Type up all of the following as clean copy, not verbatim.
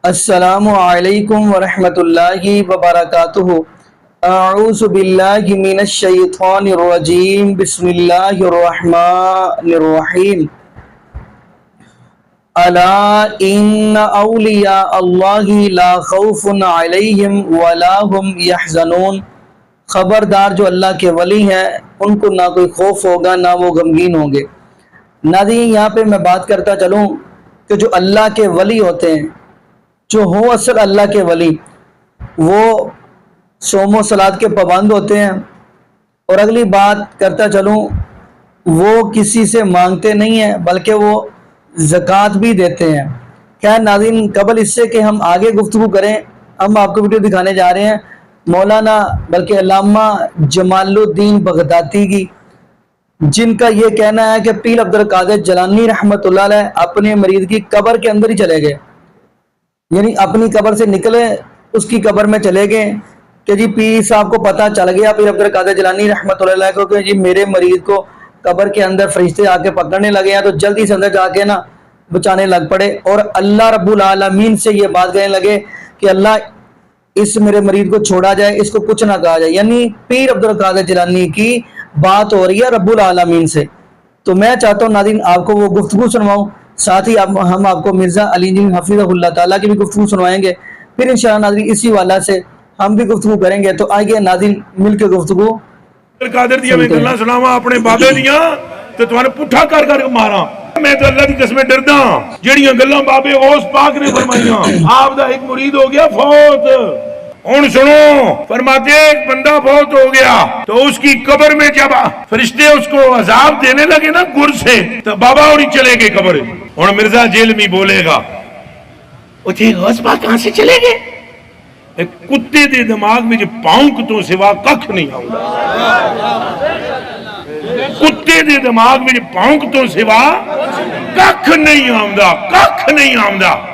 السلام علیکم ورحمۃ اللہ وبرکاتہ۔ اعوذ باللہ من الشیطان الرجیم، بسم اللہ الرحمن الرحیم۔ الا ان اولیاء اللہ لا خوف علیہم ولا هم یحزنون۔ خبردار، جو اللہ کے ولی ہیں ان کو نہ کوئی خوف ہوگا نہ وہ غمگین ہوں گے۔ ناظرین، یہاں پہ میں بات کرتا چلوں کہ جو اللہ کے ولی ہوتے ہیں، جو ہوں اصل اللہ کے ولی، وہ صوم و صلات کے پابند ہوتے ہیں۔ اور اگلی بات کرتا چلوں، وہ کسی سے مانگتے نہیں ہیں بلکہ وہ زکوٰۃ بھی دیتے ہیں۔ خیر ناظرین، قبل اس سے کہ ہم آگے گفتگو کریں، ہم آپ کو ویڈیو دکھانے جا رہے ہیں مولانا بلکہ علامہ جمال الدین بغدادی کی، جن کا یہ کہنا ہے کہ پیر عبد القادر جیلانی رحمۃ اللہ علیہ اپنے مریض کی قبر کے اندر ہی چلے گئے، یعنی اپنی قبر سے نکلے اس کی قبر میں چلے گئے کہ جی پیر صاحب کو پتہ چل گیا، پیر عبد القادر جیلانی رحمۃ اللہ علیہ کو، کہ جی میرے مریض کو قبر کے اندر فرشتے آ کے پکڑنے لگے ہیں، تو جلدی سے اندر جا کے نا بچانے لگ پڑے، اور اللہ رب العالمین سے یہ بات کہنے لگے کہ اللہ اس میرے مریض کو چھوڑا جائے، اس کو کچھ نہ کہا جائے۔ یعنی پیر عبد القادر جیلانی کی بات ہو رہی ہے رب العالمین سے۔ تو میں چاہتا ہوں ناظرین آپ کو وہ گفتگو سنواؤں، ساتھ ہی ہم آپ کو مرزا علی جی حفیظہ اللہ تعالیٰ کی بھی گفتگو سنوائیں گے، پھر انشاءاللہ ناظرین اسی والا سے ہم بھی گفتگو کریں گے۔ تو آئیے ناظرین مل کے گفتگو قادر دیا میں گلاں سناواں اپنے بابے دیاں تے تمہارے پٹھا کر کر ماراں۔ میں تو اللہ دی قسم ڈردا جیڑیاں گلاں بابے غوث پاک نے فرمائیاں۔ آپ دا ایک مرید ہو گیا فوت، ہن سنو، فرماتے ایک بندہ فوت ہو گیا تو اس کی قبر میں جب فرشتے اس کو عذاب دینے لگے نا گر سے، تو بابا اور ہی چلے گئے قبر۔ ہن مرزا جیل میں بولے گا وہ جی غوث پاک کہاں سے چلے گئے؟ ایک کتے دے دماغ میں جو پاؤنک تو سوا ککھ نہیں آؤں، کتے دے دماغ میں جو پاؤنک تو سوا ککھ نہیں آؤں، ککھ نہیں آؤں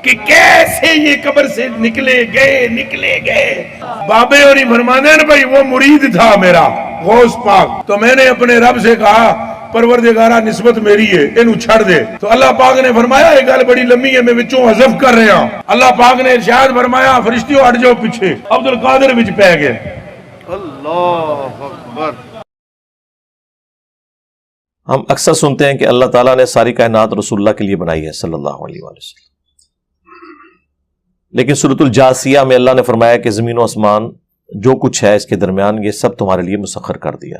کہ کیسے یہ قبر سے نکلے گئے۔ بابے اور ہی فرمانے ہیں بھائی وہ مرید تھا میرا غوث پاک، تو میں نے اپنے رب سے کہا پروردگارہ نسبت میری ہے انہوں چھڑ دے، تو اللہ پاک نے فرمایا ایک گل بڑی لمبی ہے میں وچوں حذف کر رہا ہوں۔ اللہ پاک نے ارشاد فرمایا فرشتیوں ہٹ جاؤ پیچھے، عبد القادر وچ پہ گئے۔ اللہ اکبر۔ ہم اکثر سنتے ہیں کہ اللہ تعالیٰ نے ساری کائنات رسول اللہ کے لیے بنائی ہے صلی اللہ علیہ وآلہ وسلم، لیکن سورۃ الجاثیہ میں اللہ نے فرمایا کہ زمین و آسمان جو کچھ ہے اس کے درمیان یہ سب تمہارے لیے مسخر کر دیا۔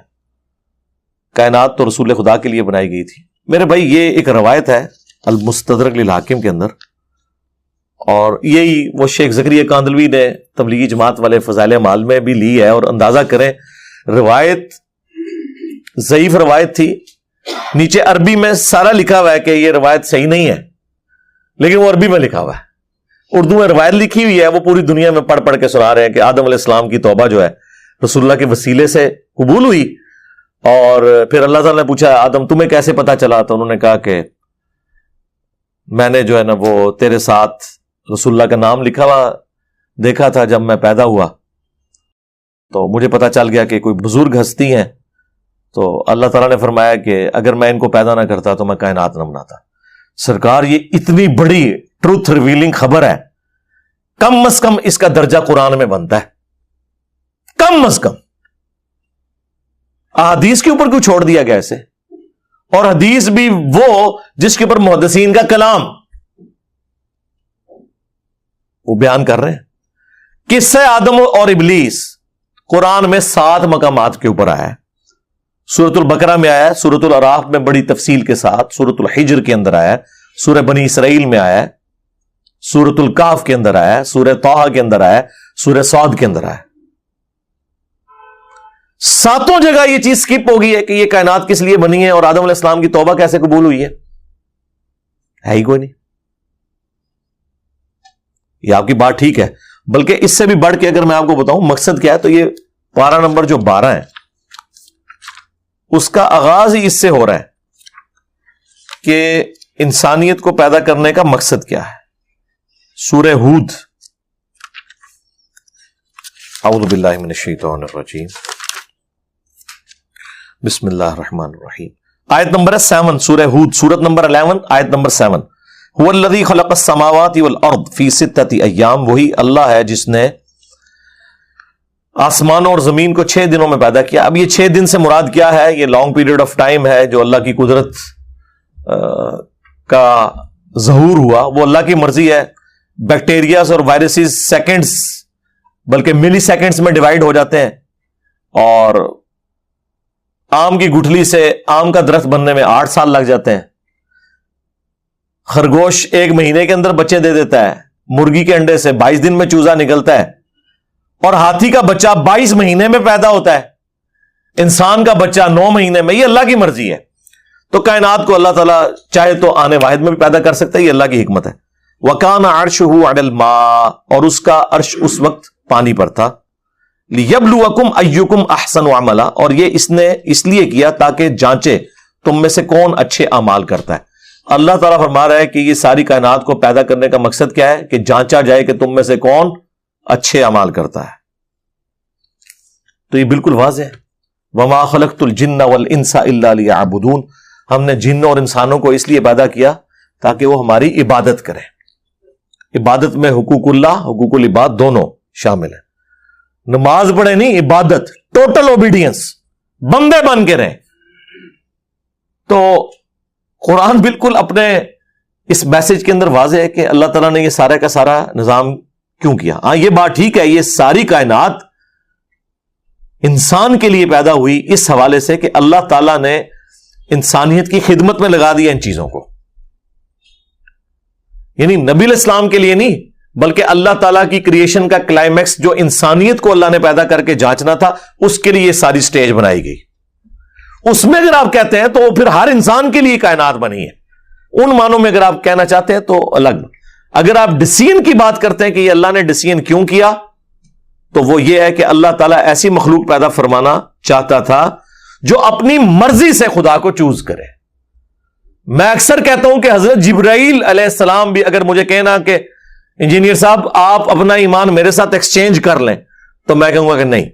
کائنات تو رسول خدا کے لیے بنائی گئی تھی۔ میرے بھائی یہ ایک روایت ہے المستدرک للحاکم کے اندر، اور یہی وہ شیخ زکریا کاندلوی نے تبلیغی جماعت والے فضائل اعمال میں بھی لی ہے، اور اندازہ کریں روایت ضعیف روایت تھی، نیچے عربی میں سارا لکھا ہوا ہے کہ یہ روایت صحیح نہیں ہے، لیکن وہ عربی میں لکھا ہوا ہے۔ اردو میں روایت لکھی ہوئی ہے، وہ پوری دنیا میں پڑھ پڑھ کے سنا رہے ہیں کہ آدم علیہ السلام کی توبہ جو ہے رسول اللہ کے وسیلے سے قبول ہوئی، اور پھر اللہ تعالیٰ نے پوچھا آدم تمہیں کیسے پتا چلا؟ تو انہوں نے کہا کہ میں نے جو ہے نا وہ تیرے ساتھ رسول اللہ کا نام لکھا ہوا دیکھا تھا جب میں پیدا ہوا، تو مجھے پتا چل گیا کہ کوئی بزرگ ہستی ہیں، تو اللہ تعالیٰ نے فرمایا کہ اگر میں ان کو پیدا نہ کرتا تو میں کائنات نہ بناتا۔ سرکار یہ اتنی بڑی ٹروتھ ریویلنگ خبر ہے، کم از کم اس کا درجہ قرآن میں بنتا ہے، کم از کم۔ احادیث کے اوپر کیوں چھوڑ دیا گیا اسے؟ اور حدیث بھی وہ جس کے اوپر محدثین کا کلام وہ بیان کر رہے ہیں۔ قصہ آدم اور ابلیس قرآن میں 7 مقامات کے اوپر آیا ہے، سورۃ البقرہ میں آیا ہے، سورۃ الاعراف میں بڑی تفصیل کے ساتھ، سورۃ الحجر کے اندر آیا ہے، سورہ بنی اسرائیل میں آیا ہے، سورۃ الکاف کے اندر آیا ہے، سورہ طٰہٰ کے اندر آیا ہے، سورہ صاد کے اندر آیا ہے۔ 7 جگہ یہ چیز سکپ ہو گئی ہے کہ یہ کائنات کس لیے بنی ہے اور آدم علیہ السلام کی توبہ کیسے قبول ہوئی ہے ہی کوئی نہیں۔ یہ آپ کی بات ٹھیک ہے، بلکہ اس سے بھی بڑھ کے اگر میں آپ کو بتاؤں مقصد کیا ہے، تو یہ پارہ نمبر جو 12 ہے اس کا آغاز ہی اس سے ہو رہا ہے کہ انسانیت کو پیدا کرنے کا مقصد کیا ہے۔ سورہ ہود، اعوذ باللہ من الشیطان الرجیم، بسم اللہ الرحمن الرحیم، آیت نمبر 7، سورہ ہود، سورت نمبر 11، آیت نمبر 7۔ هو الذی خلق السماوات والارض فی 6 ایام، وہی اللہ ہے جس نے آسمانوں اور زمین کو 6 دنوں میں پیدا کیا. اب یہ 6 دن سے مراد کیا ہے؟ یہ لانگ پیریڈ آف ٹائم ہے جو اللہ کی قدرت کا ظہور ہوا، وہ اللہ کی مرضی ہے. بیکٹیریاز اور وائرسز سیکنڈز بلکہ ملی سیکنڈز میں ڈیوائیڈ ہو جاتے ہیں، اور آم کی گٹھلی سے آم کا درخت بننے میں 8 سال لگ جاتے ہیں. خرگوش 1 مہینے کے اندر بچے دے دیتا ہے، مرغی کے انڈے سے 22 دن میں چوزا نکلتا ہے، اور ہاتھی کا بچہ 22 مہینے میں پیدا ہوتا ہے، انسان کا بچہ 9 مہینے میں. یہ اللہ کی مرضی ہے. تو کائنات کو اللہ تعالیٰ چاہے تو آنے واحد میں بھی پیدا کر سکتا ہے، یہ اللہ کی حکمت ہے. وَكَانَ عَرْشُهُ عَلَى الْمَاءِ، اور اس کا عرش اس وقت پانی پر تھا. لِيَبْلُوَكُمْ أَيُّكُمْ أَحْسَنُ عَمَلًا، اور یہ اس نے اس لیے کیا تاکہ جانچے تم میں سے کون اچھے اعمال کرتا ہے. اللہ تعالیٰ فرما رہا ہے کہ یہ ساری کائنات کو پیدا کرنے کا مقصد کیا ہے؟ کہ جانچا جائے کہ تم میں سے کون اچھے اعمال کرتا ہے. تو یہ بالکل واضح ہے. وَمَا خَلَقْتُ الْجِنَّ وَالْإِنسَ إِلَّا لِيَعْبُدُونَ، ہم نے جن اور انسانوں کو اس لیے پیدا کیا تاکہ وہ ہماری عبادت کریں. عبادت میں حقوق اللہ، حقوق العباد دونوں شامل ہیں. نماز پڑھے نہیں، عبادت، ٹوٹل اوبیڈینس، بندے بن کے رہیں. تو قرآن بالکل اپنے اس میسج کے اندر واضح ہے کہ اللہ تعالیٰ نے یہ سارا کا سارا نظام کیوں کیا. ہاں یہ بات ٹھیک ہے، یہ ساری کائنات انسان کے لیے پیدا ہوئی اس حوالے سے کہ اللہ تعالیٰ نے انسانیت کی خدمت میں لگا دیا ان چیزوں کو. یعنی نبی علیہ السلام کے لیے نہیں، بلکہ اللہ تعالیٰ کی کریشن کا کلائمیکس جو انسانیت کو اللہ نے پیدا کر کے جانچنا تھا، اس کے لیے یہ ساری سٹیج بنائی گئی. اس میں اگر آپ کہتے ہیں تو پھر ہر انسان کے لیے کائنات بنی ہے. ان معنوں میں اگر آپ کہنا چاہتے ہیں تو الگ. اگر آپ ڈسیزن کی بات کرتے ہیں کہ یہ اللہ نے ڈسیزن کیوں کیا، تو وہ یہ ہے کہ اللہ تعالیٰ ایسی مخلوق پیدا فرمانا چاہتا تھا جو اپنی مرضی سے خدا کو چوز کرے. میں اکثر کہتا ہوں کہ حضرت جبرائیل علیہ السلام بھی اگر مجھے کہنا کہ انجینئر صاحب آپ اپنا ایمان میرے ساتھ ایکسچینج کر لیں، تو میں کہوں گا کہ نہیں،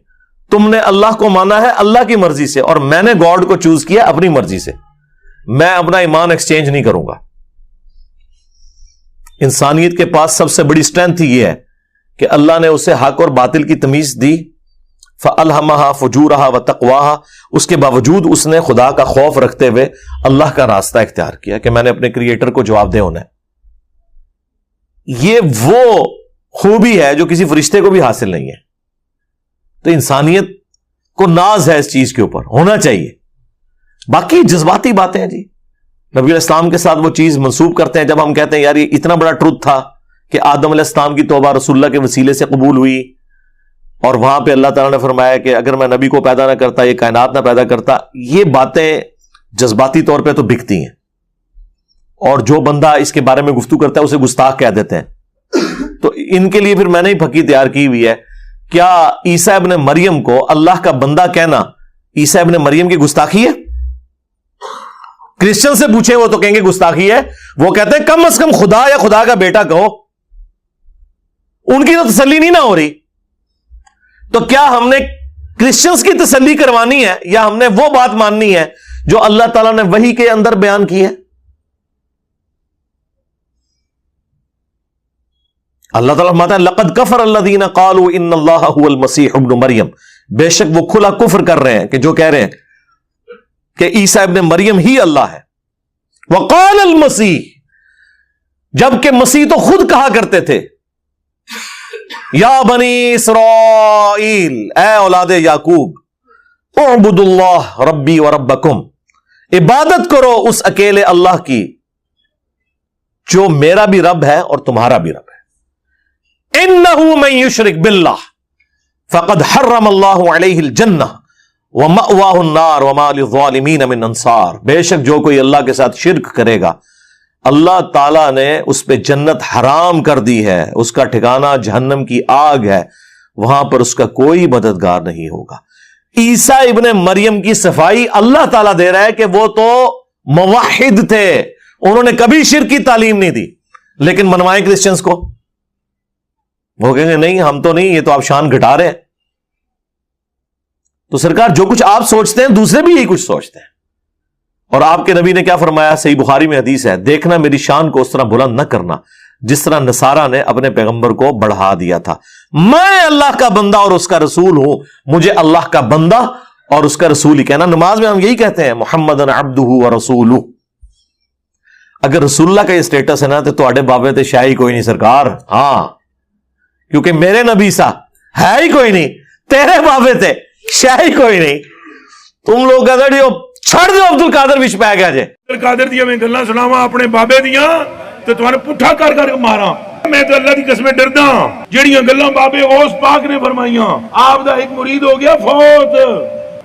تم نے اللہ کو مانا ہے اللہ کی مرضی سے، اور میں نے گاڈ کو چوز کیا اپنی مرضی سے. میں اپنا ایمان ایکسچینج نہیں کروں گا. انسانیت کے پاس سب سے بڑی اسٹرینتھ یہ ہے کہ اللہ نے اسے حق اور باطل کی تمیز دی. فَأَلْهَمَهَا فُجُورَهَا وَتَقْوَاهَا، اس کے باوجود اس نے خدا کا خوف رکھتے ہوئے اللہ کا راستہ اختیار کیا کہ میں نے اپنے کریٹر کو جواب دہ ہونا ہے. یہ وہ خوبی ہے جو کسی فرشتے کو بھی حاصل نہیں ہے. تو انسانیت کو ناز ہے اس چیز کے اوپر، ہونا چاہیے. باقی جذباتی باتیں ہیں جی. نبی علیہ السلام کے ساتھ وہ چیز منسوب کرتے ہیں جب ہم کہتے ہیں یار یہ اتنا بڑا ٹروتھ تھا کہ آدم علیہ السلام کی توبہ رسول اللہ کے وسیلے سے قبول ہوئی، اور وہاں پہ اللہ تعالیٰ نے فرمایا کہ اگر میں نبی کو پیدا نہ کرتا، یہ کائنات نہ پیدا کرتا. یہ باتیں جذباتی طور پہ تو بکتی ہیں، اور جو بندہ اس کے بارے میں گفتگو کرتا ہے اسے گستاخ کہہ دیتے ہیں. تو ان کے لیے پھر میں نے ہی پھکی تیار کی ہوئی ہے. کیا عیسیٰ ابن مریم کو اللہ کا بندہ کہنا عیسیٰ ابن مریم کی گستاخی ہے؟ کرسچن سے پوچھیں وہ تو کہیں گے گستاخی ہے. وہ کہتے ہیں کم از کم خدا یا خدا کا بیٹا کہو. ان کی تو تسلی نہیں نہ ہو رہی. تو کیا ہم نے کرسچنز کی تسلی کروانی ہے، یا ہم نے وہ بات ماننی ہے جو اللہ تعالیٰ نے وحی کے اندر بیان کی ہے؟ اللہ تعالیٰ فرماتا ہے لقد کفر الذین قالوا ان اللہ هو المسیح ابن مریم، بے شک وہ کھلا کفر کر رہے ہیں کہ جو کہہ رہے ہیں کہ عیسیٰ ابن مریم ہی اللہ ہے. وقال المسیح، جبکہ مسیح تو خود کہا کرتے تھے یا بنی اسرائیل، اے اولاد یعقوب، اعبدوا اللہ ربی و ربکم، عبادت کرو اس اکیلے اللہ کی جو میرا بھی رب ہے اور تمہارا بھی رب ہے. انہ من یشرک باللہ فقد حرم اللہ علیہ الجنہ ومأواہ النار وما للظالمین من انصار، بے شک جو کوئی اللہ کے ساتھ شرک کرے گا اللہ تعالیٰ نے اس پہ جنت حرام کر دی ہے، اس کا ٹھکانہ جہنم کی آگ ہے، وہاں پر اس کا کوئی مددگار نہیں ہوگا. عیسیٰ ابن مریم کی صفائی اللہ تعالیٰ دے رہا ہے کہ وہ تو موحد تھے، انہوں نے کبھی شرک کی تعلیم نہیں دی. لیکن منوائیں کرسچنز کو، وہ کہیں گے نہیں ہم تو نہیں، یہ تو آپ شان گھٹا رہے ہیں. تو سرکار جو کچھ آپ سوچتے ہیں دوسرے بھی یہی کچھ سوچتے ہیں، اور آپ کے نبی نے کیا فرمایا؟ صحیح بخاری میں حدیث ہے، دیکھنا میری شان کو اس طرح بلند نہ کرنا جس طرح نصارہ نے اپنے پیغمبر کو بڑھا دیا تھا۔ میں اللہ کا بندہ اور اس کا رسول ہوں، مجھے اللہ کا بندہ اور اس کا رسول ہی کہنا۔ نماز میں ہم یہی کہتے ہیں محمد عبدہ ورسولہ۔ اگر رسول اللہ کا یہ سٹیٹس ہے نا تو تواڈے بابے تے شاہی کوئی نہیں سرکار، ہاں، کیونکہ میرے نبی سا ہے ہی کوئی نہیں، تیرے بابے تے شاہی کوئی نہیں۔ تم لوگ کہتے ہو چھڑ دو عبد القادر وچ پی گیا جے، عبد القادر دیاں میں گلاں سناواں اپنے بابے دیاں تے تمہیں پٹھا کر کر کے ماراں۔ میں تو اللہ دی قسم ڈردا ہاں، جیڑیاں گلاں بابے غوث پاک نے فرمائیاں۔ آپ دا ایک مرید ہو گیا فوت،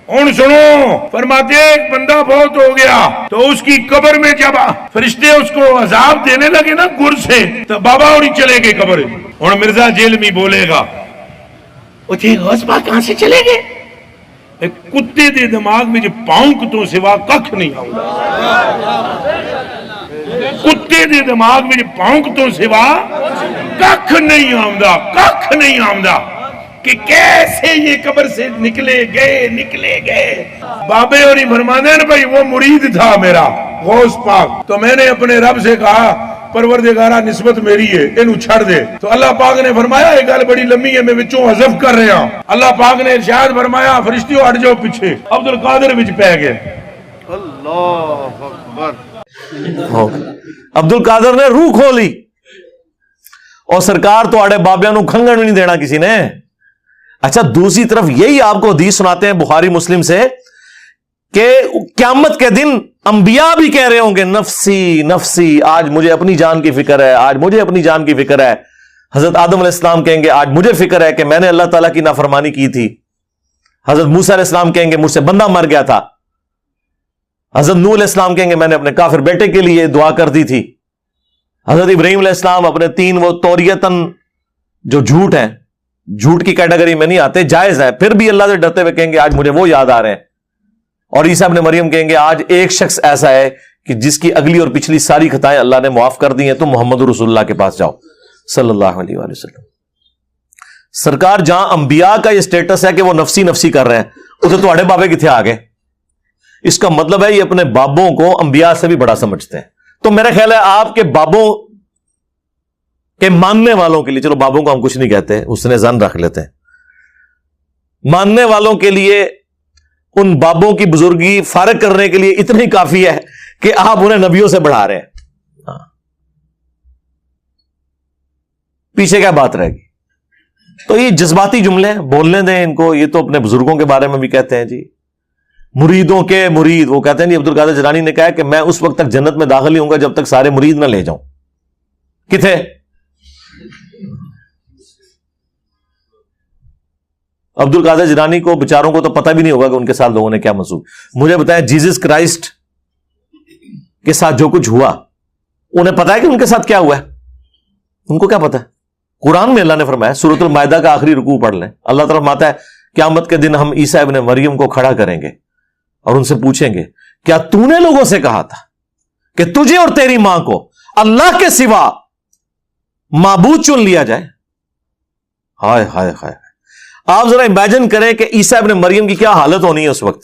ہن سنو، فرماتے ہیں ایک بندہ فوت ہو گیا تو اس کی قبر میں جب فرشتے اس کو عذاب دینے لگے نا گر سے، تو بابا اور ہی چلے گئے قبر۔ ہن مرزا جیل میں بولے گا وہ جی غوث پاک کہاں سے چلے گئے؟ ایک کتے دے دماغ میں جو پاؤنک تو سوا ککھ نہیں آؤں، کتے دے دماغ میں جو پاؤنک تو سوا ککھ نہیں آؤں، ککھ نہیں آؤں کہ کیسے یہ قبر سے نکلے گئے۔ بابے اور ہی فرمانے ہیں بھائی وہ مرید تھا میرا غوث پاک، تو میں نے اپنے رب سے کہا پروردگارہ نسبت میری ہے، انہوں چھڑ دے۔ تو اللہ پاک نے فرمایا ایک گل بڑی لمبی ہے، میں وچوں حذف کر رہا ہوں۔ اللہ پاک نے ارشاد فرمایا فرشتیوں ہٹ جاؤ پیچھے، عبد القادر وچ پہ گئے۔ اللہ اکبر۔ عبد القادر نے روح کھولی، اور سرکار تو آڑے بابیاں نو کھنگن نہیں دینا کسی نے۔ اچھا دوسری طرف یہی آپ کو حدیث سناتے ہیں بخاری مسلم سے کہ قیامت کے دن انبیاء بھی کہہ رہے ہوں گے نفسی نفسی، آج مجھے اپنی جان کی فکر ہے، آج مجھے اپنی جان کی فکر ہے۔ حضرت آدم علیہ السلام کہیں گے آج مجھے فکر ہے کہ میں نے اللہ تعالیٰ کی نافرمانی کی تھی۔ حضرت موسیٰ علیہ السلام کہیں گے مجھ سے بندہ مر گیا تھا۔ حضرت نوح علیہ السلام کہیں گے میں نے اپنے کافر بیٹے کے لیے دعا کر دی تھی۔ حضرت ابراہیم علیہ السلام اپنے تین وہ توریتن جو جھوٹ ہیں، جھوٹ کی کیٹیگری میں نہیں آتے، جائز ہیں، پھر بھی اللہ سے ڈرتے ہوئے کہیں گے آج مجھے وہ یاد آ رہے ہیں۔ اور عیسیٰ ابن مریم کہیں گے آج ایک شخص ایسا ہے کہ جس کی اگلی اور پچھلی ساری خطائیں اللہ نے معاف کر دی ہیں، تم محمد رسول اللہ کے پاس جاؤ صلی اللہ علیہ وآلہ وسلم۔ سرکار جہاں انبیاء کا یہ سٹیٹس ہے کہ وہ نفسی نفسی کر رہے ہیں، اسے تو اڑے بابے کتنے آ گئے؟ اس کا مطلب ہے یہ اپنے بابوں کو انبیاء سے بھی بڑا سمجھتے ہیں۔ تو میرا خیال ہے آپ کے بابوں کے ماننے والوں کے لیے، چلو بابوں کو ہم کچھ نہیں کہتے، اس نے زن رکھ لیتے ہیں، ماننے والوں کے لیے ان بابوں کی بزرگی فارغ کرنے کے لیے اتنا ہی کافی ہے کہ آپ انہیں نبیوں سے بڑھا رہے ہیں۔ پیچھے کیا بات رہے گی؟ تو یہ جذباتی جملے ہیں، بولنے دیں ان کو۔ یہ تو اپنے بزرگوں کے بارے میں بھی کہتے ہیں جی، مریدوں کے مرید، وہ کہتے ہیں جی عبد القادر جیلانی نے کہا کہ میں اس وقت تک جنت میں داخل نہیں ہوں گا جب تک سارے مرید نہ لے جاؤں۔ کتنے؟ عبد القادر جیلانی کو بیچاروں کو تو پتہ بھی نہیں ہوگا کہ ان کے ساتھ لوگوں نے کیا منسوخ۔ مجھے بتائیں جیزس کرائسٹ کے ساتھ جو کچھ ہوا، انہیں پتا ہے کہ ان کے ساتھ کیا ہوا ہے؟ ان کو کیا پتا ہے؟ قرآن میں اللہ نے فرمایا، سورۃ المائدہ کا آخری رکوع پڑھ لیں، اللہ تعالیٰ فرماتا ہے قیامت کے دن ہم عیسیٰ ابن مریم کو کھڑا کریں گے اور ان سے پوچھیں گے کیا تو نے لوگوں سے کہا تھا کہ تجھے اور تیری ماں کو اللہ کے سوا معبود چن لیا جائے؟ ہائے ہائے ہائے، آپ ذرا امیجن کریں کہ عیسیٰ ابن مریم کی کیا حالت ہونی ہے اس وقت۔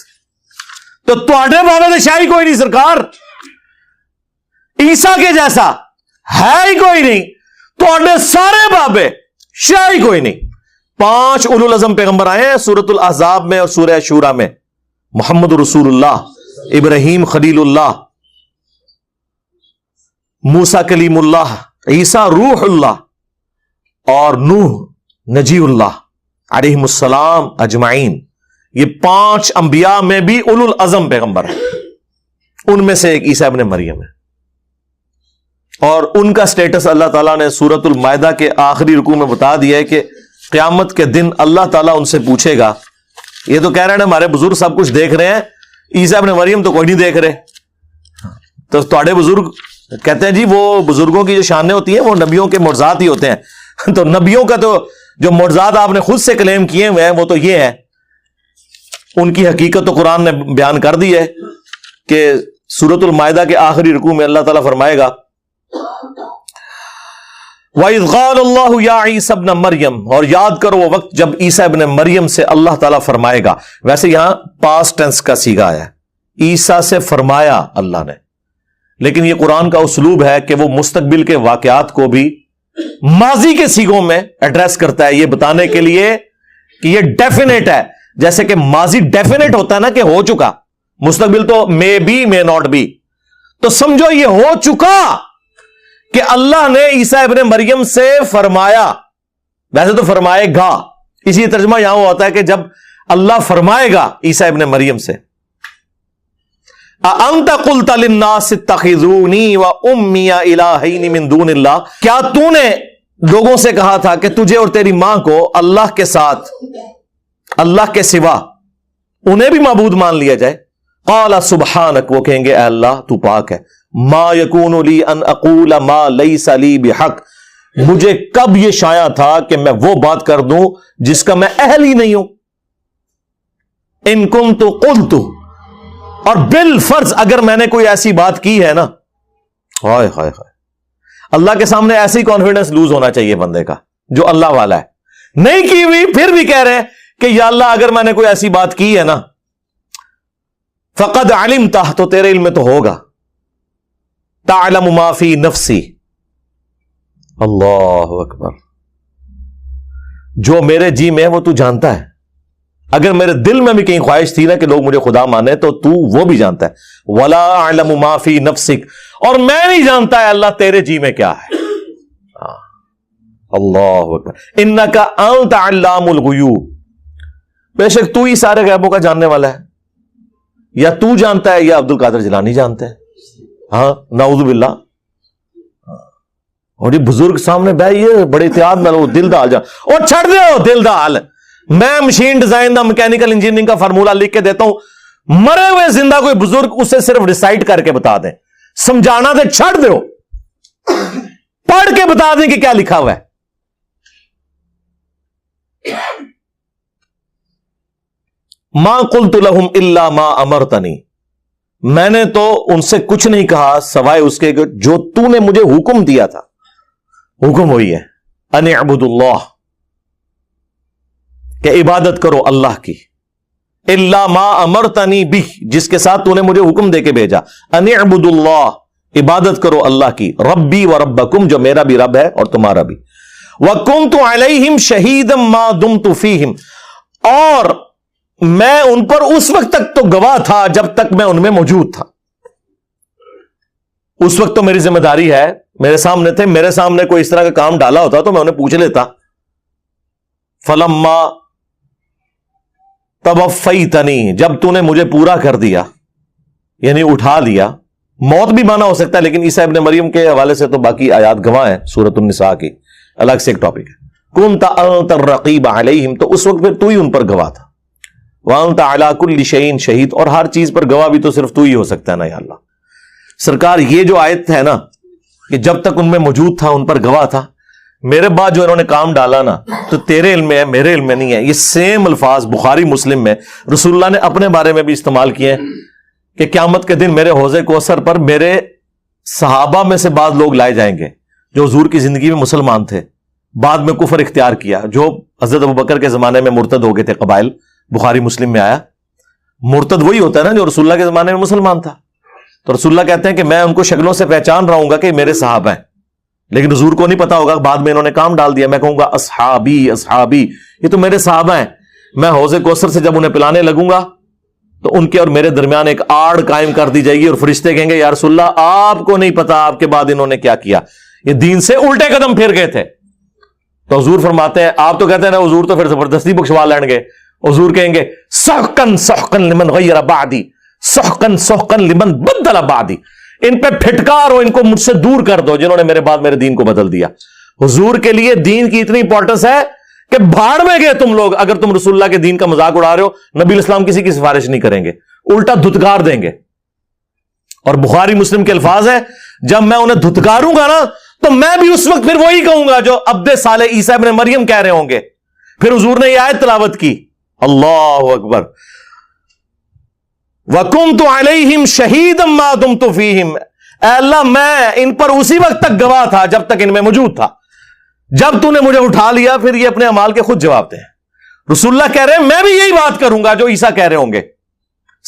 تو تواڈے بابے نے شاہی کوئی نہیں سرکار، عیسیٰ کے جیسا ہے ہی کوئی نہیں، تواڈے سارے بابے شاہی کوئی نہیں۔ 5 اولو العزم پیغمبر آئے ہیں سورۃ الاحزاب میں اور سورہ شورى میں، محمد رسول اللہ، ابراہیم خلیل اللہ، موسیٰ کلیم اللہ، عیسیٰ روح اللہ، اور نوح نجی اللہ علیہم السلام اجمعین۔ یہ 5 انبیاء میں بھی اولو العزم پیغمبر ہیں، ان میں سے ایک عیسیٰ ابن مریم ہے، اور ان کا سٹیٹس اللہ تعالیٰ نے سورۃ المائدہ کے آخری رکوع میں بتا دیا ہے کہ قیامت کے دن اللہ تعالیٰ ان سے پوچھے گا۔ یہ تو کہہ رہے ہیں ہمارے بزرگ سب کچھ دیکھ رہے ہیں، عیسیٰ ابن مریم تو کوئی نہیں دیکھ رہے۔ تو تواڈے بزرگ کہتے ہیں جی وہ بزرگوں کی جو شانیں ہوتی ہیں وہ نبیوں کے معجزات ہی ہوتے ہیں۔ تو نبیوں کا تو جو معجزات آپ نے خود سے کلیم کیے ہوئے ہیں وہ تو یہ ہے، ان کی حقیقت تو قرآن نے بیان کر دی ہے کہ سورۃ المائدہ کے آخری رکوع میں اللہ تعالیٰ فرمائے گا وَإِذْ قَالَ اللَّهُ يَا عِيسَى ابْنَ مَرْيَمَ، اور یاد کرو وہ وقت جب عیسیٰ ابن مریم سے اللہ تعالیٰ فرمائے گا۔ ویسے یہاں پاسٹ ٹینس کا صیغہ ہے، عیسیٰ سے فرمایا اللہ نے، لیکن یہ قرآن کا اسلوب ہے کہ وہ مستقبل کے واقعات کو بھی ماضی کے سیغوں میں ایڈریس کرتا ہے، یہ بتانے کے لیے کہ یہ ڈیفینیٹ ہے. جیسے کہ ماضی ڈیفینیٹ ہوتا ہے نا کہ ہو چکا، مستقبل تو may be may not be. تو سمجھو یہ ہو چکا کہ اللہ نے عیسیٰ ابن مریم سے فرمایا. ویسے تو فرمائے گا، اسی ترجمہ یہاں ہوتا ہے کہ جب اللہ فرمائے گا عیسیٰ ابن مریم سے، اَأَنْتَ قُلْتَ لِلنَّاسِ اتَّخِذُونِي وَأُمِّيَ إِلَٰهَيْنِ مِن دُونِ اللَّهِ، کیا تو نے لوگوں سے کہا تھا کہ تجھے اور تیری ماں کو اللہ کے ساتھ، اللہ کے سوا انہیں بھی معبود مان لیا جائے؟ قَالَ سُبْحَانَكَ، وہ کہیں گے اے اللہ تو پاک ہے، مَا يَكُونُ لِي أَنْ أَقُولَ مَا لَيْسَ لِي بِحَقٍّ، مجھے کب یہ شایع تھا کہ میں وہ بات کر دوں جس کا میں اہل ہی نہیں ہوں. إِن كُنتُ قُلْتُ، اور بالفرض اگر میں نے کوئی ایسی بات کی ہے نا، ہائے ہائے ہائے، اللہ کے سامنے ایسی کانفیڈنس لوز ہونا چاہیے بندے کا جو اللہ والا ہے. نہیں کی ہوئی پھر بھی کہہ رہے ہیں کہ یا اللہ اگر میں نے کوئی ایسی بات کی ہے نا، فقد علمتہ، تو تیرے علم میں تو ہوگا، تعلم ما فی نفسی، اللہ اکبر، جو میرے جی میں ہے وہ تو جانتا ہے. اگر میرے دل میں بھی کہیں خواہش تھی نا کہ لوگ مجھے خدا مانے تو تو وہ بھی جانتا ہے. ولا اعلم ما فی نفسک، اور میں نہیں جانتا ہے اللہ تیرے جی میں کیا ہے. اللہ اکبر، انک انت علام الغیوب، بے شک تو ہی سارے غیبوں کا جاننے والا ہے. یا تو جانتا ہے یا عبد القادر جیلانی جانتا ہے. ہاں نعوذ باللہ. اور یہ بزرگ سامنے بیٹھے بڑے احتیاط میں، وہ دل دا حال جان، اور چھڑ دے دل دا حال. میں machine design the mechanical engineering کا فارمولا لکھ کے دیتا ہوں، مرے ہوئے زندہ کوئی بزرگ اسے صرف ریسائٹ کر کے بتا دیں، سمجھانا دے چھڑ دو، پڑھ کے بتا دیں کہ کیا لکھا ہوا ہے. ما قلت لهم الا ما امرتنی، میں نے تو ان سے کچھ نہیں کہا سوائے اس کے جو تو نے مجھے حکم دیا تھا. حکم وہی ہے ان اعبدوا اللہ، کہ عبادت کرو اللہ کی. الا ما امرتنی بہ، جس کے ساتھ تو نے مجھے حکم دے کے بھیجا. ان اعبدوا اللہ، عبادت کرو اللہ کی. ربی و ربکم، جو میرا بھی رب ہے اور تمہارا بھی. وکنت علیہم شہیدا ما دمت فیہم، اور میں ان پر اس وقت تک تو گواہ تھا جب تک میں ان میں موجود تھا. اس وقت تو میری ذمہ داری ہے، میرے سامنے تھے، میرے سامنے کوئی اس طرح کا کام ڈالا ہوتا تو میں انہیں پوچھ لیتا. فلما توفیتنی، جب تو نے مجھے پورا کر دیا، یعنی اٹھا لیا. موت بھی مانا ہو سکتا ہے، لیکن عیسیٰ ابن مریم کے حوالے سے تو باقی آیات گواہ ہیں سورۃ النساء کی، الگ سے ایک ٹاپک ہے. کنت انت الرقیب علیہم، تو اس وقت پھر تو ہی ان پر گواہ تھا. وانت علی کل شیء شہید، اور ہر چیز پر گواہ بھی تو صرف تو ہی ہو سکتا ہے نا یا اللہ. سرکار یہ جو آیت ہے نا کہ جب تک ان میں موجود تھا ان پر گواہ تھا، میرے بعد جو انہوں نے کام ڈالا نا تو تیرے علم میں ہے میرے علم میں نہیں ہے. یہ سیم الفاظ بخاری مسلم میں رسول اللہ نے اپنے بارے میں بھی استعمال کیے ہیں کہ قیامت کے دن میرے حوض کوثر پر میرے صحابہ میں سے بعض لوگ لائے جائیں گے جو حضور کی زندگی میں مسلمان تھے، بعد میں کفر اختیار کیا، جو حضرت ابوبکر کے زمانے میں مرتد ہو گئے تھے قبائل. بخاری مسلم میں آیا. مرتد وہی ہوتا ہے نا جو رسول اللہ کے زمانے میں مسلمان تھا. تو رسول اللہ کہتے ہیں کہ میں ان کو شکلوں سے پہچان رہا ہوں گا کہ میرے صحابہ ہیں، لیکن حضور کو نہیں پتا ہوگا، بعد میں انہوں نے کام ڈال دیا. میں کہوں گا اصحابی اصحابی، یہ تو میرے صحابہ ہیں. میں حوض کوثر سے جب انہیں پلانے لگوں گا تو ان کے اور میرے درمیان ایک آڑ قائم کر دی جائے گی، اور فرشتے کہیں گے یا رسول اللہ آپ کو نہیں پتا آپ کے بعد انہوں نے کیا کیا، یہ دین سے الٹے قدم پھر گئے تھے. تو حضور فرماتے ہیں، آپ تو کہتے ہیں نا حضور تو پھر زبردستی بخشوا لیں گے. حضور کہیں گے سحقن سحقن لمن غیر بعدی، سحقن سحقن لمن بدل بعدی، ان پہ پھٹکارو، ان کو مجھ سے دور کر دو جنہوں نے میرے بعد میرے دین کو بدل دیا. حضور کے لیے دین کی اتنی امپورٹنس ہے کہ بھاڑ میں گئے تم لوگ اگر تم رسول اللہ کے دین کا مذاق اڑا رہے ہو. نبی الاسلام کسی کی سفارش نہیں کریں گے، الٹا دھتکار دیں گے. اور بخاری مسلم کے الفاظ ہے، جب میں انہیں دھتکاروں گا نا تو میں بھی اس وقت پھر وہی کہوں گا جو عبد صالح عیسیٰ ابن مریم کہہ رہے ہوں گے. پھر حضور نے یہ آیت تلاوت کی، اللہ اکبر، وَكُنْتُ عَلَيْهِمْ شَهِيدًا مَا دُمْتُ فِيهِمْ، اے اللہ میں ان پر اسی وقت تک گواہ تھا جب تک ان میں موجود تھا. جب تو نے مجھے اٹھا لیا پھر یہ اپنے اعمال کے خود جواب دیں. رسول اللہ کہہ رہے ہیں میں بھی یہی بات کروں گا جو عیسیٰ کہہ رہے ہوں گے.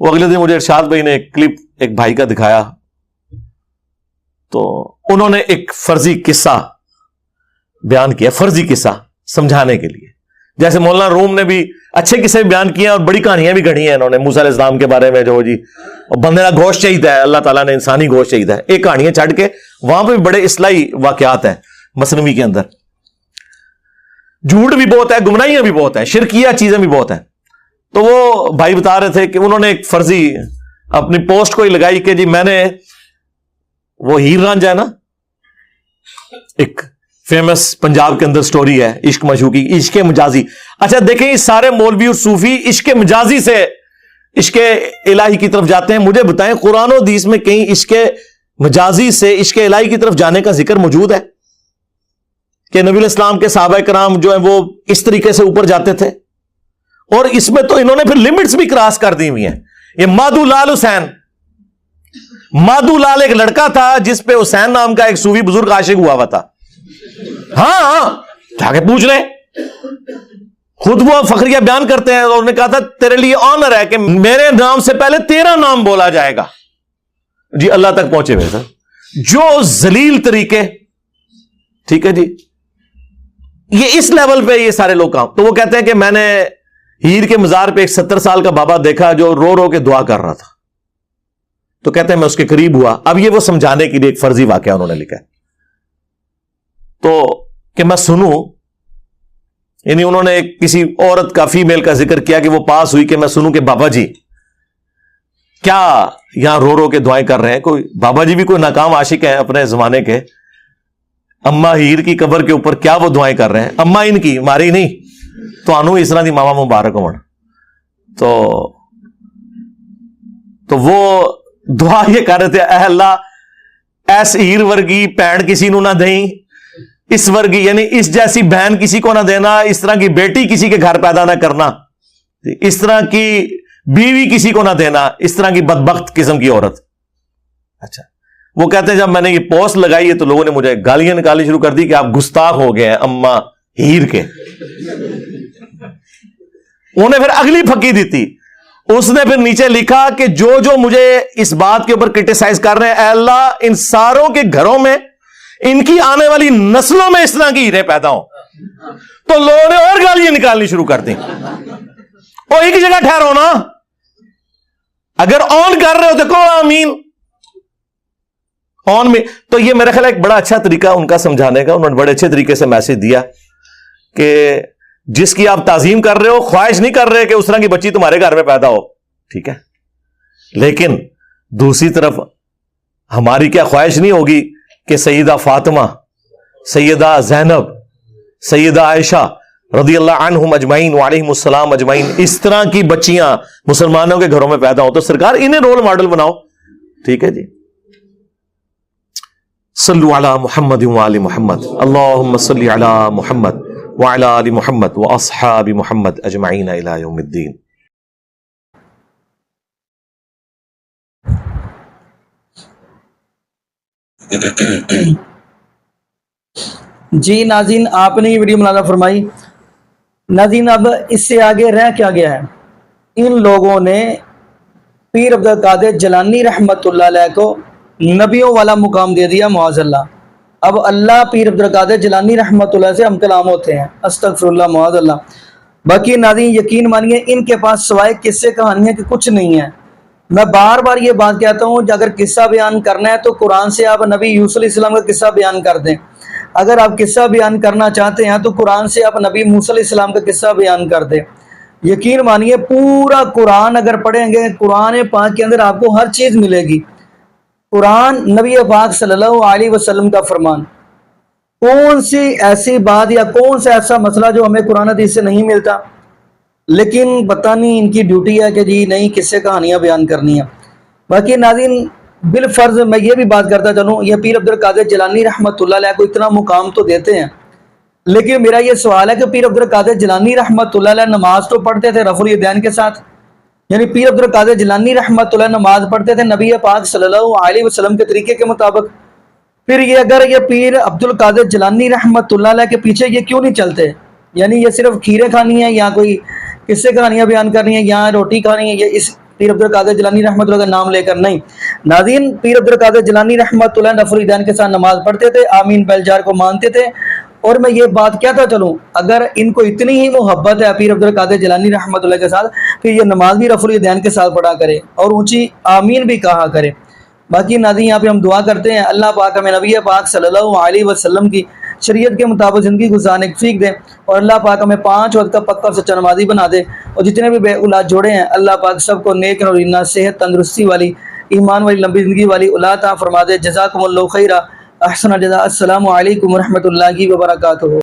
وہ اگلے دن مجھے ارشاد بھائی نے ایک کلپ ایک بھائی کا دکھایا، تو انہوں نے ایک فرضی قصہ بیان کیا، فرضی قصہ سمجھانے کے لیے، جیسے مولانا روم نے بھی اچھے قصے بیان کیے اور بڑی کہانیاں بھی گھڑی ہیں انہوں نے، موسیٰ علیہ السلام کے بارے میں جو جی بندے کا گوشت چاہیے ہے، اللہ تعالیٰ نے انسانی گوشت چاہیے ہے، ایک کہانیاں چھڑ کے وہاں پہ بھی بڑے اصلاحی واقعات ہیں مثنوی کے اندر، جھوٹ بھی بہت ہے، گمراہیاں بھی بہت ہیں، شرکیہ چیزیں بھی بہت ہیں۔ تو وہ بھائی بتا رہے تھے کہ انہوں نے ایک فرضی اپنی پوسٹ کو ہی لگائی کہ جی میں نے وہ ہیر رانجھا ہے نا، ایک فیمس پنجاب کے اندر سٹوری ہے عشق مشوقی، عشق مجازی۔ اچھا دیکھیں یہ سارے مولوی اور صوفی عشق مجازی سے عشق الہی کی طرف جاتے ہیں، مجھے بتائیں قرآن و حدیث میں کہیں عشق مجازی سے عشق الہی کی طرف جانے کا ذکر موجود ہے کہ نبی علیہ السلام کے صحابہ کرام جو ہیں وہ اس طریقے سے اوپر جاتے تھے؟ اور اس میں تو انہوں نے پھر لمٹس بھی کراس کر دی ہوئی ہیں۔ یہ مادو لال حسین، مادو لال ایک لڑکا تھا جس پہ حسین نام کا ایک صوفی بزرگ عاشق ہوا تھا، ہاں جا کے پوچھ لیں، خود وہ فخریہ بیان کرتے ہیں، انہوں نے کہا تھا تیرے لیے آنر ہے کہ میرے نام سے پہلے تیرا نام بولا جائے گا۔ جی اللہ تک پہنچے ہوئے سر، جو ذلیل طریقے، ٹھیک ہے جی، یہ اس لیول پہ یہ سارے لوگ کام۔ تو وہ کہتے ہیں کہ میں نے ہیر کے مزار پہ ایک 70 سال کا بابا دیکھا جو رو رو کے دعا کر رہا تھا، تو کہتے ہیں میں اس کے قریب ہوا۔ اب یہ وہ سمجھانے کے لیے ایک فرضی واقعہ انہوں نے لکھا ہے، تو کہ میں سنوں، یعنی انہوں نے کسی عورت کا، فیمیل کا ذکر کیا کہ وہ پاس ہوئی کہ میں سنوں کہ بابا جی کیا یہاں رو رو کے دعائیں کر رہے ہیں، کوئی بابا جی بھی کوئی ناکام عاشق ہیں اپنے زمانے کے، اما ہیر کی قبر کے اوپر کیا وہ دعائیں کر رہے ہیں، اما ان کی ماری نہیں تو انو اس طرح دی ماما مبارک ہون۔ تو وہ دعا یہ کر رہے تھے، اے اللہ ایس ہیر ورگی بہن کسی نو نہ دیں، اس ورگی یعنی اس جیسی بہن کسی کو نہ دینا، اس طرح کی بیٹی کسی کے گھر پیدا نہ کرنا، اس طرح کی بیوی کسی کو نہ دینا، اس طرح کی بدبخت قسم کی عورت۔ اچھا وہ کہتے ہیں جب میں نے یہ پوسٹ لگائی ہے تو لوگوں نے مجھے گالیاں نکالنی شروع کر دی کہ آپ گستاخ ہو گئے ہیں اما ہیر کے۔ انہیں پھر اگلی پھکی دی تھی، اس نے پھر نیچے لکھا کہ جو جو مجھے اس بات کے اوپر کرٹیسائز کر رہے ہیں، اے اللہ ان ساروں کے گھروں میں، ان کی آنے والی نسلوں میں اس طرح کی ہیرے پیدا ہوں۔ تو لوگوں نے اور گالیاں نکالنی شروع کر دی۔ اور ایک جگہ ٹھہرو نا، اگر آن کر رہے ہو تو کہو آمین آن میں۔ تو یہ میرا خیال ایک بڑا اچھا طریقہ ان کا سمجھانے کا، انہوں نے بڑے اچھے طریقے سے میسج دیا کہ جس کی آپ تعظیم کر رہے ہو، خواہش نہیں کر رہے کہ اس طرح کی بچی تمہارے گھر میں پیدا ہو، ٹھیک ہے، لیکن دوسری طرف ہماری کیا خواہش نہیں ہوگی کہ سیدہ فاطمہ، سیدہ زینب، سیدہ عائشہ رضی اللہ عنہم اجمعین وعلیہم السلام اجمعین اس طرح کی بچیاں مسلمانوں کے گھروں میں پیدا ہوں؟ تو سرکار انہیں رول ماڈل بناؤ، ٹھیک ہے جی۔ صلو علی محمد وعلی محمد، اللہم صلی علی محمد وعلی آل محمد واصحاب محمد اجمعین الی یوم الدین۔ جی ناظرین، آپ نے یہ ویڈیو ملاحظہ فرمائی۔ ناظرین اب اس سے آگے رہ کیا گیا ہے، ان لوگوں نے پیر عبد القادر جیلانی رحمت اللہ علیہ کو نبیوں والا مقام دے دیا، معاذ اللہ۔ اب اللہ پیر عبد القادر جیلانی رحمت اللہ سے ہم کلام ہوتے ہیں، استغفر اللہ، معاذ اللہ۔ باقی ناظرین یقین مانیے ان کے پاس سوائے قصے کہانیاں کہ کچھ نہیں ہے۔ میں بار بار یہ بات کہتا ہوں کہ اگر قصہ بیان کرنا ہے تو قرآن سے آپ نبی یوسف علیہ السلام کا قصہ بیان کر دیں، اگر آپ قصہ بیان کرنا چاہتے ہیں تو قرآن سے آپ نبی موسیٰ علیہ السلام کا قصہ بیان کر دیں۔ یقین مانیے پورا قرآن اگر پڑھیں گے، قرآن پاک کے اندر آپ کو ہر چیز ملے گی۔ قرآن نبی پاک صلی اللہ علیہ وسلم کا فرمان، کون سی ایسی بات یا کون سا ایسا مسئلہ جو ہمیں قرآن حدیث سے نہیں ملتا، لیکن پتہ نہیں ان کی ڈیوٹی ہے کہ جی نہیں قصے کہانیاں بیان کرنی ہیں۔ باقی ناظرین بالفرض میں یہ بھی بات کرتا چلوں، یہ پیر عبد القادر جیلانی رحمت اللہ علیہ کو اتنا مقام تو دیتے ہیں، لیکن میرا یہ سوال ہے کہ پیر عبد القادر جیلانی رحمت اللہ علیہ نماز تو پڑھتے تھے رفع الیدین کے ساتھ، یعنی پیر عبد القادر جیلانی رحمت اللہ نماز پڑھتے تھے نبی پاک صلی اللہ علیہ وسلم کے طریقے کے مطابق، پھر یہ اگر یہ پیر عبد القادر جیلانی رحمت اللہ علیہ کے پیچھے یہ کیوں نہیں چلتے؟ یعنی یہ صرف کھیرے کھانی ہے یا کوئی قصے کہانیاں بیان کرنی ہے یا روٹی کھانی ہے، یہ پیر عبد القادر جیلانی رحمۃ اللہ کا نام لے کر نہیں۔ ناظرین، پیر عبد القادر جیلانی رحمۃ اللہ رفع الیدین کے ساتھ نماز پڑھتے تھے، آمین بیل جار کو مانتے تھے، اور میں یہ بات کہتا چلوں اگر ان کو اتنی ہی محبت ہے پیر عبد القادر جیلانی رحمۃ اللہ کے ساتھ پھر یہ نماز بھی رفع الیدین کے ساتھ پڑھا کرے اور اونچی آمین بھی کہا کرے۔ باقی ناظرین یہاں پہ ہم دعا کرتے ہیں اللہ پاک ہمیں نبی پاک صلی اللہ علیہ وسلم کی شریعت کے مطابق زندگی گزارنے کی توفیق دے، اور اللہ پاک ہمیں 5 وقت کا پکا اور سچا نمازی بنا دے، اور جتنے بھی بے اولاد جوڑے ہیں اللہ پاک سب کو نیک اور صحت تندرستی والی، ایمان والی، لمبی زندگی والی اولاد عطا فرما دے۔ جزاکم اللہ خیرہ، احسن الجزاء۔ السلام علیکم ورحمۃ اللہ وبرکاتہ۔